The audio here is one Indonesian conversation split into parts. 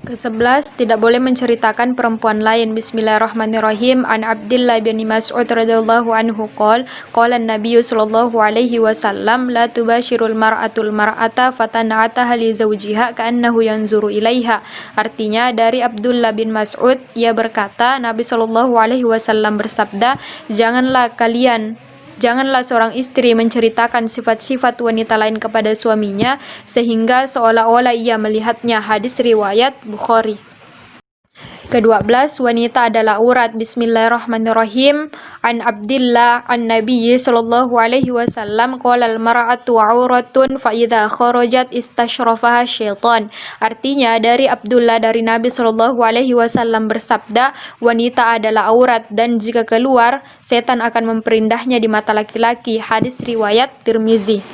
Ke-11, tidak boleh menceritakan perempuan lain. Bismillahirrahmanirrahim. An Abdillah bin Mas'ud radhiyallahu anhu qala an-nabiy sallallahu alaihi wasallam la tubashirul mar'atul mar'ata fatana'ataha li zawjiha ka'annahu yanzuru ilaiha. Artinya dari Abdullah bin Mas'ud, ia berkata, Nabi sallallahu alaihi wasallam bersabda, Janganlah seorang istri menceritakan sifat-sifat wanita lain kepada suaminya sehingga seolah-olah ia melihatnya. Hadis riwayat Bukhari. Ke-12, wanita adalah aurat. Bismillahirrahmanirrahim. An Abdillah an Nabi sallallahu alaihi wasallam qala al-mar'atu auratun fa idza kharajat istashrafaha syaitan. Artinya dari Abdullah dari Nabi sallallahu alaihi wasallam bersabda, wanita adalah aurat dan jika keluar setan akan memperindahnya di mata laki-laki. Hadis riwayat Tirmizi.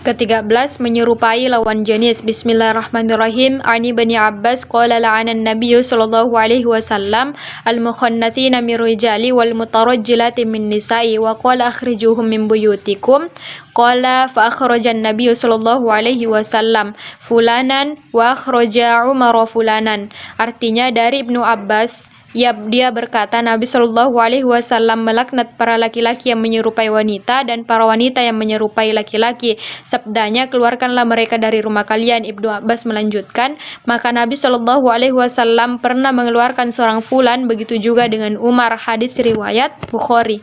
Ke-13, menyerupai lawan jenis. Bismillahirrahmanirrahim. Ani bani Abbas qala la'anan nabiyyu sallallahu alaihi wasallam al-mukhannathina min rijali wal mutarajjilati min nisa'i wa qala akhrijuhum min buyutikum. Qala fa akhrajan nabiyyu sallallahu alaihi wasallam fulanan wa akhraja Umar fulanan. Artinya dari Ibnu Abbas, dia berkata, Nabi Shallallahu Alaihi Wasallam melaknat para laki-laki yang menyerupai wanita dan para wanita yang menyerupai laki-laki. Sabdanya, keluarkanlah mereka dari rumah kalian. Ibnu Abbas melanjutkan, maka Nabi Shallallahu Alaihi Wasallam pernah mengeluarkan seorang fulan, begitu juga dengan Umar. Hadis riwayat Bukhari.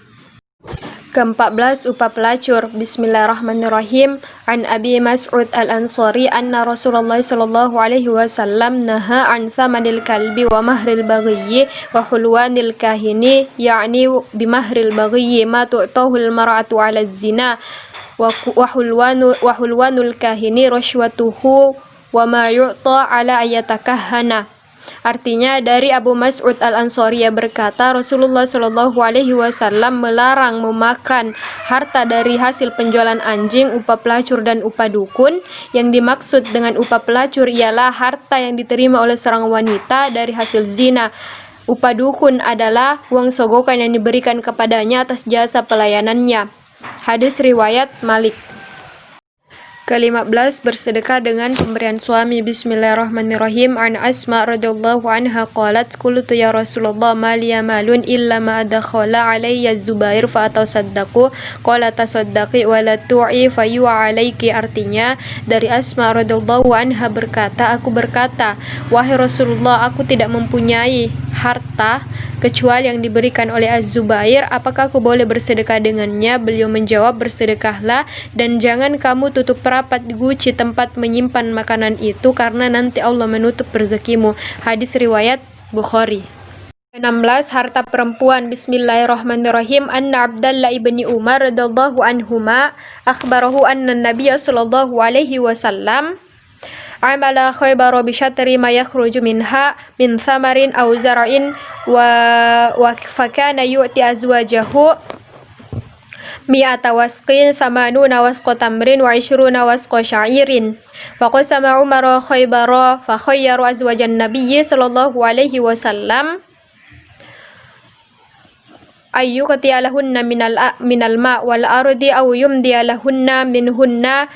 Ke-14, upah pelacur. Bismillahirrahmanirrahim. An Abi Mas'ud al-Ansari anna Rasulullah sallallahu alaihi wasallam naha an thamanil kalbi wa mahril baghiyyi wa hulwanil kahini, ya'ni bimahril baghiyyi ma tu'tahul mar'atu 'ala zina wa hulwanul kahini rashwatuhu wa ma yu'ta 'ala ayatakahhana. Artinya dari Abu Mas'ud al-Ansari berkata, Rasulullah Shallallahu Alaihi Wasallam melarang memakan harta dari hasil penjualan anjing, upah pelacur dan upah dukun. Yang dimaksud dengan upah pelacur ialah harta yang diterima oleh seorang wanita dari hasil zina. Upah dukun adalah uang sogokan yang diberikan kepadanya atas jasa pelayanannya. Hadis riwayat Malik. Ke-15, bersedekah dengan pemberian suami. Bismillahirrahmanirrahim. An Asma radhiyallahu anha qalat qultu ya Rasulullah ma liya malun illa ma adkhala alayya Zubair fa atasaddaqu qala tasaddaqi wa la tu'i fa yu'a alayki. Artinya dari Asma radhiyallahu anha aku berkata, wahai Rasulullah, aku tidak mempunyai harta kecuali yang diberikan oleh Az-Zubair, apakah aku boleh bersedekah dengannya? Beliau menjawab, bersedekahlah dan jangan kamu tutup rapat guci tempat menyimpan makanan itu karena nanti Allah menutup rezekimu. Hadis riwayat Bukhari. 16, harta perempuan. Bismillahirrahmanirrahim. Anna Abdullah ibni Umar radhiyallahu anhuma akhbarahu anna Nabiyya sallallahu alaihi wasallam amala khaybara bi syatri ma yakhruju minha min thamarin aw zar'in wa fakana yu'ti azwajahu mi'ata wasqin thamanuna wasqa tamrin wa 20 wasqa sya'irin. Faqasama Umar khaybara fa khayyaru azwajan nabiyyi sallallahu alaihi wasallam ayyuqti alahunna minal ma' wal ardi aw yumdi alahunna minhunna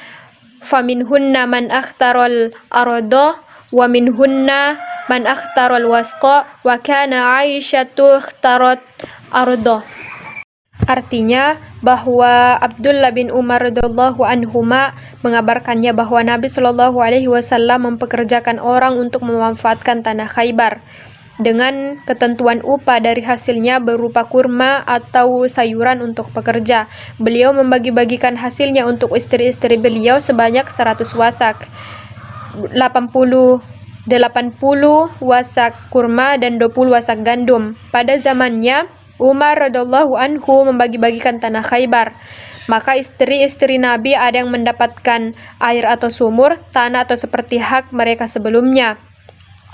faminhunna man akhtaral arda wa minhunna man akhtaral wasqa wa kana Aisyatu ikhtarat arda. Artinya bahwa Abdullah bin Umar radhiyallahu anhuma mengabarkannya bahwa Nabi Shallallahu alaihi wasallam mempekerjakan orang untuk memanfaatkan tanah Khaybar dengan ketentuan upah dari hasilnya berupa kurma atau sayuran untuk pekerja. Beliau membagi-bagikan hasilnya untuk istri-istri beliau sebanyak 100 wasak, 80 wasak kurma dan 20 wasak gandum. Pada zamannya Umar radhiyallahu anhu membagi-bagikan tanah Khaybar. Maka istri-istri Nabi ada yang mendapatkan air atau sumur, tanah atau seperti hak mereka sebelumnya.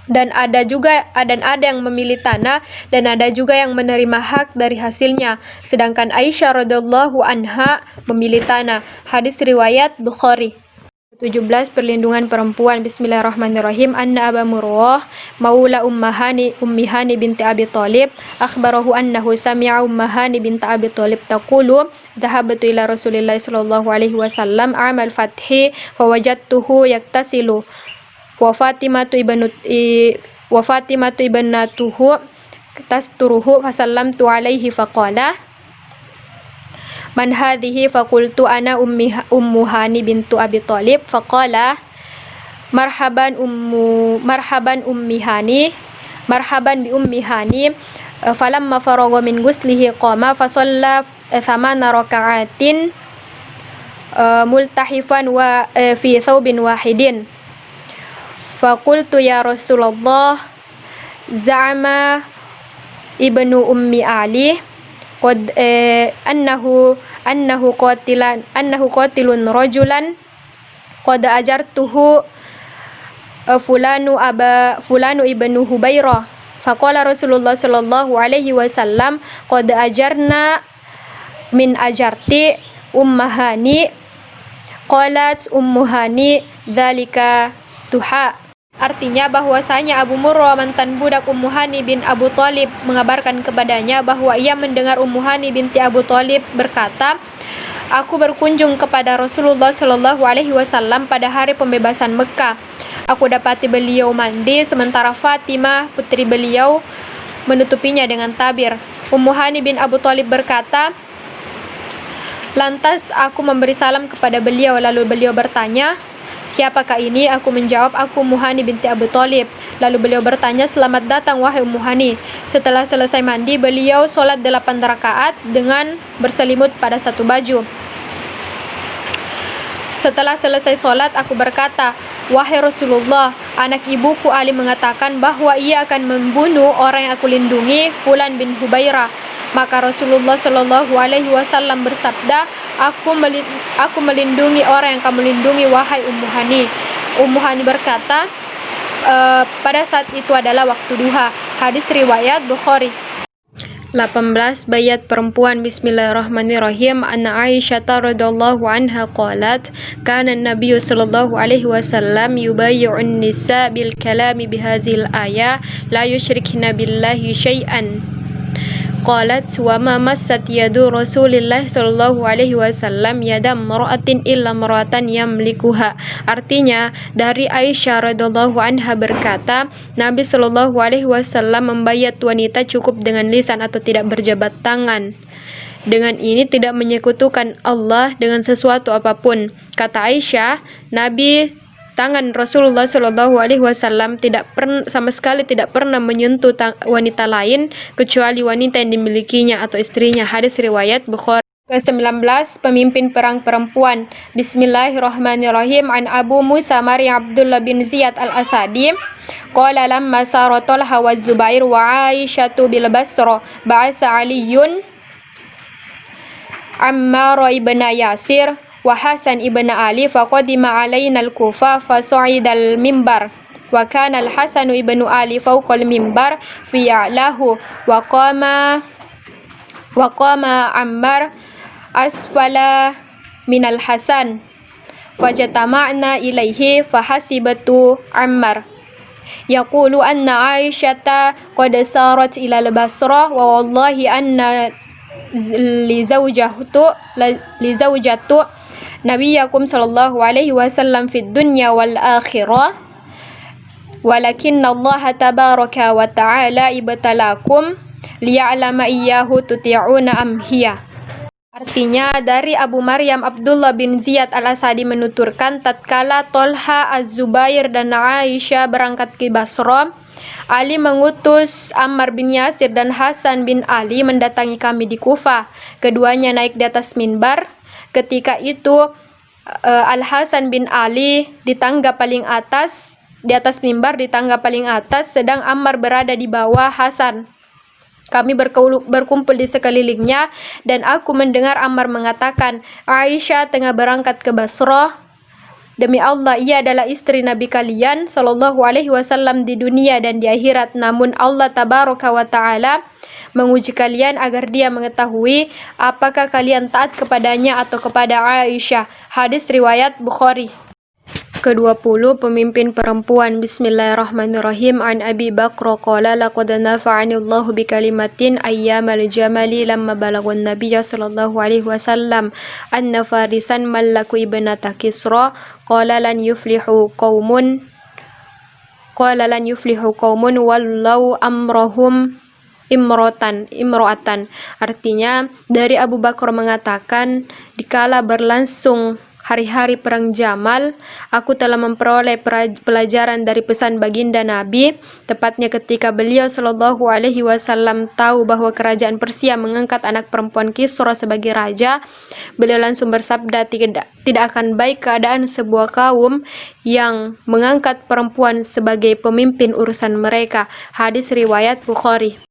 Dan ada yang memilih tanah dan ada juga yang menerima hak dari hasilnya. Sedangkan Aisyah radhiyallahu anha memilih tanah. Hadis riwayat Bukhari. 17, perlindungan perempuan. Bismillahirrahmanirrahim. Anna Aba Murwah maula Ummi Hani binti Abi Thalib akhbarahu annahu sami'a Ummi Hani binti Abi Thalib taqulu dhahabtu ila Rasulillah sallallahu alaihi wasallam amal fathi fa wajadtuhu yaktasilu wa Fatimatu ibnatuhu tasturuhu fasallamtu alaihi faqala man hadhihi faqultu ana ummu Hani bintu Abi Thalib faqala marhaban ummi Hani marhaban bi ummi Hani falamma faragha min ghuslihi qama fa shalla thamana raka'atin multahifan wa fi thawbin wahidin faqultu ya Rasulullah za'ama ibnu ummi Ali qad annahu qatilun rajulan qad ajartuhu fulanu ibnu Hubairah faqala Rasulullah sallallahu alaihi wasallam qad ajarna min ajarti ummahani qalat ummuhani dzalika tuha. Artinya bahwasanya Abu Murrah mantan budak Ummu Hani bin Abu Thalib mengabarkan kepadanya bahwa ia mendengar Ummu Hani binti Abu Thalib berkata, aku berkunjung kepada Rasulullah Shallallahu Alaihi Wasallam pada hari pembebasan Mekah. Aku dapati beliau mandi sementara Fatimah putri beliau menutupinya dengan tabir. Ummu Hani bin Abu Thalib berkata, lantas aku memberi salam kepada beliau, lalu beliau bertanya, siapakah ini? Aku menjawab, aku Ummu Hani binti Abu Thalib. Lalu beliau bertanya, selamat datang wahai Ummu Hani. Setelah selesai mandi, beliau sholat 8 rakaat dengan berselimut pada satu baju. Setelah selesai sholat, aku berkata, wahai Rasulullah, anak ibuku Ali mengatakan bahwa ia akan membunuh orang yang aku lindungi, Fulan bin Hubairah. Maka Rasulullah Shallallahu Alaihi Wasallam bersabda, aku melindungi orang yang kamu lindungi, wahai Ummu Hani. Ummu Hani berkata, pada saat itu adalah waktu duha. Hadis riwayat Bukhari. 18. Bayat perempuan. Bismillahirrahmanirrahim. Anna Aisyah radhiyallahu anha qalat kana an-nabiy sallallahu alaihi wasallam yubayyi'un nisa bil kalami bihazil ayah la yusyrikna billahi syai'an. Qalat wa ma massat yadu Rasulillah sallallahu alaihi wasallam yadam mar'atin illa mar'atan yamlikuha. Artinya dari Aisyah radhiyallahu anha berkata, Nabi sallallahu alaihi wasallam membayat wanita cukup dengan lisan atau tidak berjabat tangan. Dengan ini tidak menyekutukan Allah dengan sesuatu apapun. Kata Aisyah, tangan Rasulullah Shallallahu Alaihi Wasallam sama sekali tidak pernah menyentuh wanita lain kecuali wanita yang dimilikinya atau istrinya. Hadis riwayat Bukhari. Ke-19. Pemimpin perang perempuan. Bismillahirrahmanirrahim. An Abu Musa Mari Abdullah bin Ziyad al-Asadi qala lamma sara Talha wa Zubair wa Aisyatu bil Basra ba'asa Aliyun Ammar ibn Yasir wa Hasan ibn Ali faqadima alaina al-Kufa fasu'ida al-mimbar wa kana al-Hasan ibn Ali fawqa al-mimbar fi a'lahu wa qama Ammar asfala min al-Hasan fajatama'na ilaihi fahasibatu Ammar yaqulu anna Aisyata qad sarat ila al-Basra wa wallahi anna li zawjatu Nabiyakum sallallahu alaihi wasallam fid dunya wal akhirah walakinna Allah tabaraka wa ta'ala ibtalakum liya'lama iyyahu tuti'una am hiya. Artinya dari Abu Maryam Abdullah bin Ziyad al-Asadi menuturkan tatkala Tolha, Az-Zubair dan Aisyah berangkat ke Basra, Ali mengutus Ammar bin Yasir dan Hasan bin Ali mendatangi kami di Kufah. Keduanya naik di atas minbar. Ketika itu Al-Hasan bin Ali di tangga paling atas, di atas mimbar di tangga paling atas, sedang Ammar berada di bawah Hasan. Kami berkumpul di sekelilingnya dan aku mendengar Ammar mengatakan, Aisyah tengah berangkat ke Basrah. Demi Allah, ia adalah istri Nabi kalian sallallahu alaihi wasallam di dunia dan di akhirat. Namun Allah tabaraka wa ta'ala menguji kalian agar dia mengetahui apakah kalian taat kepadanya atau kepada Aisyah. Hadis riwayat Bukhari. Ke-20. Pemimpin perempuan. Bismillahirrahmanirrahim. An Abi Bakr qala laqad nafa'ani Allahu bi kalimatin ayyamal jamali lamma balagun nabiyya sallallahu alaihi wasallam anna farisan mallaku ibnata Kisra qala lan yuflihu qaumun qala lan yuflihu qaumun wallau amrohum imro'atan. Artinya dari Abu Bakar mengatakan, dikala berlangsung hari-hari perang Jamal, aku telah memperoleh pelajaran dari pesan baginda Nabi, tepatnya ketika beliau Shallallahu Alaihi Wasallam tahu bahwa kerajaan Persia mengangkat anak perempuan Kisra sebagai raja. Beliau langsung bersabda, tidak akan baik keadaan sebuah kaum yang mengangkat perempuan sebagai pemimpin urusan mereka. Hadis riwayat Bukhari.